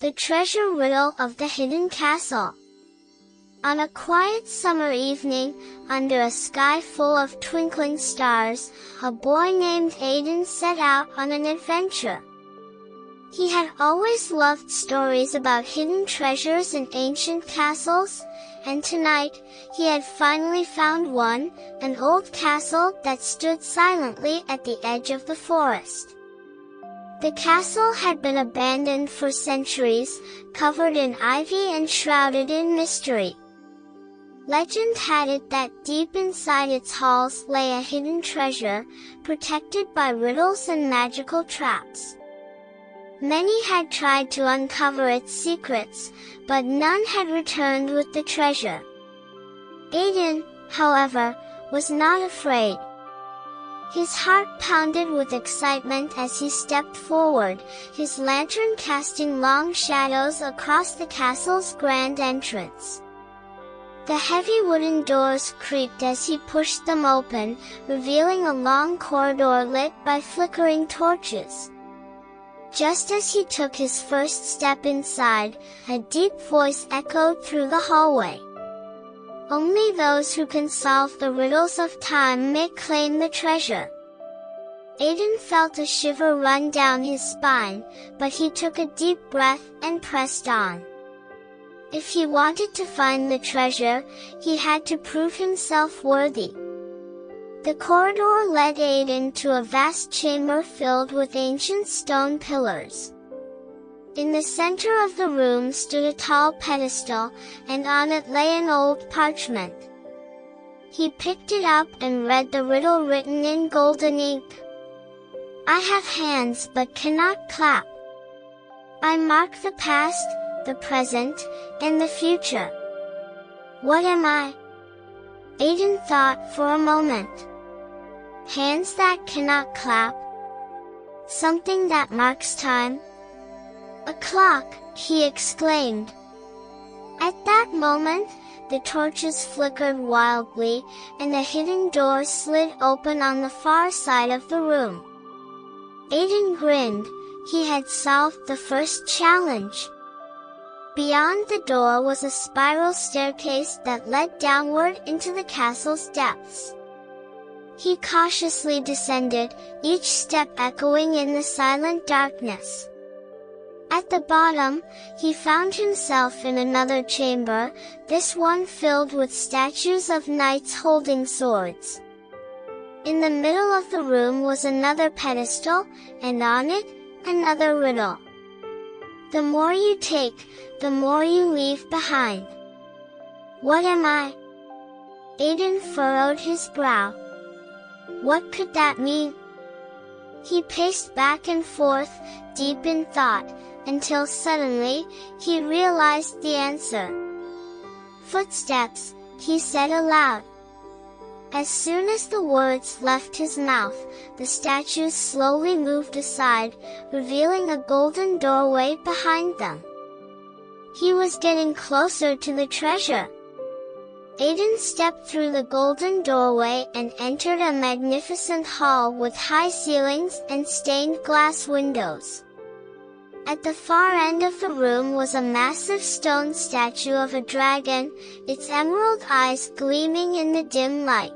The Treasure Riddle of the Hidden Castle. On a quiet summer evening, under a sky full of twinkling stars, a boy named Aiden set out on an adventure. He had always loved stories about hidden treasures and ancient castles, and tonight, he had finally found one, an old castle that stood silently at the edge of the forest. The castle had been abandoned for centuries, covered in ivy and shrouded in mystery. Legend had it that deep inside its halls lay a hidden treasure, protected by riddles and magical traps. Many had tried to uncover its secrets, but none had returned with the treasure. Aiden, however, was not afraid. His heart pounded with excitement as he stepped forward, his lantern casting long shadows across the castle's grand entrance. The heavy wooden doors creaked as he pushed them open, revealing a long corridor lit by flickering torches. Just as he took his first step inside, a deep voice echoed through the hallway. Only those who can solve the riddles of time may claim the treasure. Aiden felt a shiver run down his spine, but he took a deep breath and pressed on. If he wanted to find the treasure, he had to prove himself worthy. The corridor led Aiden to a vast chamber filled with ancient stone pillars. In the center of the room stood a tall pedestal, and on it lay an old parchment. He picked it up and read the riddle written in golden ink. I have hands but cannot clap. I mark the past, the present, and the future. What am I? Aiden thought for a moment. Hands that cannot clap? Something that marks time? A clock, he exclaimed. At that moment, the torches flickered wildly, and a hidden door slid open on the far side of the room. Aiden grinned. He had solved the first challenge. Beyond the door was a spiral staircase that led downward into the castle's depths. He cautiously descended, each step echoing in the silent darkness. At the bottom, he found himself in another chamber, this one filled with statues of knights holding swords. In the middle of the room was another pedestal, and on it, another riddle. The more you take, the more you leave behind. What am I? Aiden furrowed his brow. What could that mean? He paced back and forth, deep in thought, until suddenly, he realized the answer. Footsteps, he said aloud. As soon as the words left his mouth, the statues slowly moved aside, revealing a golden doorway behind them. He was getting closer to the treasure. Aiden stepped through the golden doorway and entered a magnificent hall with high ceilings and stained glass windows. At the far end of the room was a massive stone statue of a dragon, its emerald eyes gleaming in the dim light.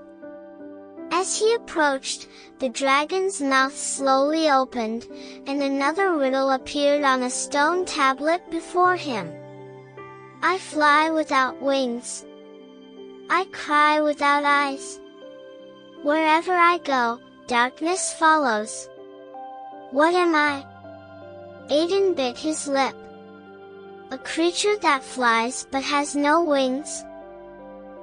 As he approached, the dragon's mouth slowly opened, and another riddle appeared on a stone tablet before him. I fly without wings. I cry without eyes. Wherever I go, darkness follows. What am I? Aiden bit his lip. A creature that flies but has no wings?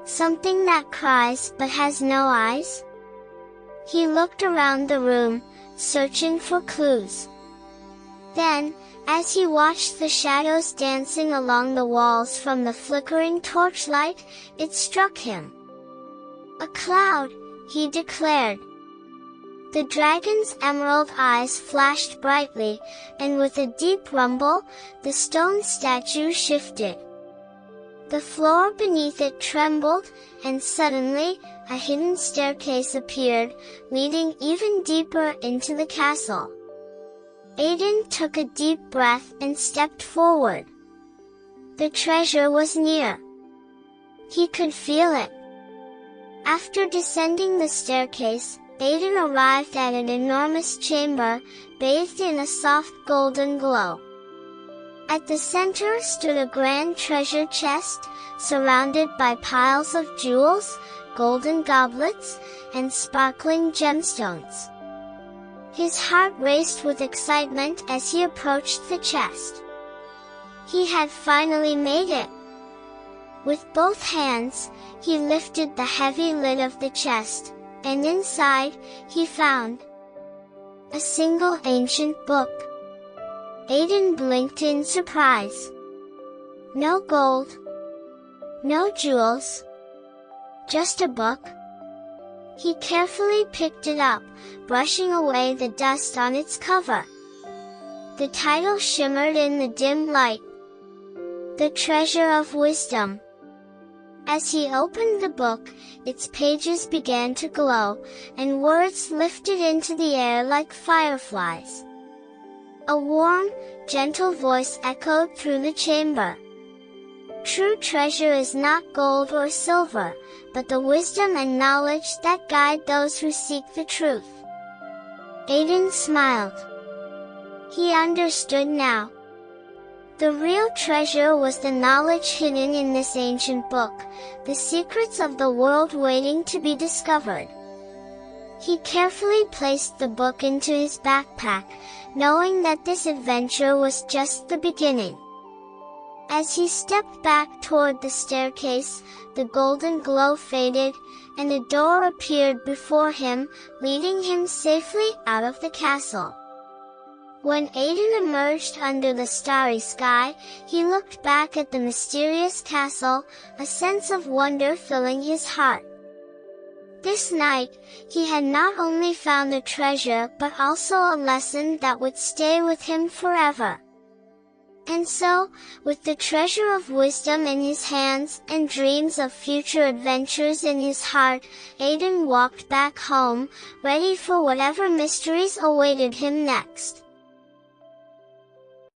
Something that cries but has no eyes? He looked around the room, searching for clues. Then, as he watched the shadows dancing along the walls from the flickering torchlight, it struck him. A cloud, he declared. The dragon's emerald eyes flashed brightly, and with a deep rumble, the stone statue shifted. The floor beneath it trembled, and suddenly, a hidden staircase appeared, leading even deeper into the castle. Aiden took a deep breath and stepped forward. The treasure was near. He could feel it. After descending the staircase, Aiden arrived at an enormous chamber, bathed in a soft golden glow. At the center stood a grand treasure chest, surrounded by piles of jewels, golden goblets, and sparkling gemstones. His heart raced with excitement as he approached the chest. He had finally made it. With both hands, he lifted the heavy lid of the chest, and inside, he found a single ancient book. Aiden blinked in surprise. No gold, no jewels, just a book. He carefully picked it up, brushing away the dust on its cover. The title shimmered in the dim light. The Treasure of Wisdom. As he opened the book, its pages began to glow, and words lifted into the air like fireflies. A warm, gentle voice echoed through the chamber. True treasure is not gold or silver, but the wisdom and knowledge that guide those who seek the truth. Aiden smiled. He understood now. The real treasure was the knowledge hidden in this ancient book, the secrets of the world waiting to be discovered. He carefully placed the book into his backpack, knowing that this adventure was just the beginning. As he stepped back toward the staircase, the golden glow faded, and a door appeared before him, leading him safely out of the castle. When Aiden emerged under the starry sky, he looked back at the mysterious castle, a sense of wonder filling his heart. This night, he had not only found the treasure but also a lesson that would stay with him forever. And so, with the treasure of wisdom in his hands and dreams of future adventures in his heart, Aiden walked back home, ready for whatever mysteries awaited him next.